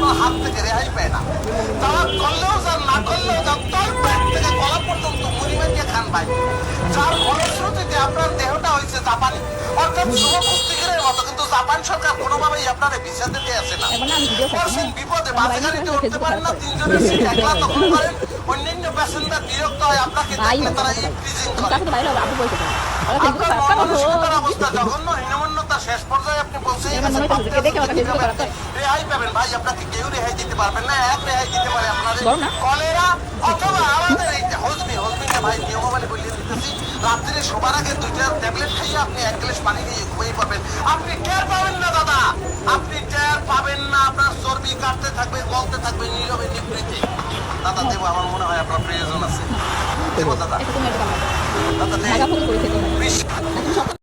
আপনার হাত থেকে রেহাই পায় না। তারা করলেও যান না করলেও যান, তার পেট থেকে গলা পর্যন্ত মুড়িমাইকে খান ভাই। যার ফলশ্রুতিতে আপনার দেহটা হয়েছে জাপানি, অর্থাৎ শুভ পুস্তিকের মতো। কিন্তু জাপান সরকার কোনোভাবেই আপনার ভিসা দিতে আসে না। পরদিন বিপদে বাসে গাড়িতে উঠতে পারেন না, তিনজনের সিট একলা দখল করেন, অন্যান্য প্যাসেঞ্জার বিরক্ত হয় আপনাকে দেখলে, তারা ইনক্রিজিং করে। আপনার মর্মানুষিকতার অবস্থা জঘন্য, হীনমন্যতা শেষ পর্যায়ে আপনি পৌঁছে গেছেন। রেহাই পাবেন ভাই, আপনাকে কেউ রেহাই দিতে পারবেন না। এক রেহাই দিতে পারে আপনাদের কলেরা অথবা আমাদের এই হজমি। হজমিকে ভাই নিয়মাবলী বলিয়ে দিতেছি, রাত্রে শোবার আগে 2টা ট্যাবলেট খাইয়ে আপনি 1 গ্লাস পানি খেয়ে ঘুমিয়ে পড়বেন। আপনি টের পাবেন না দাদা, আপনি টের পাবেন না। আপনার চর্বি কাটতে থাকবে, গলতে থাকবে নীরবে নিবৃতে। দাদা দেবো, আমার মনে হয় আপনার প্রয়োজন আছে। দেবো দাদা, দাদা দেবো।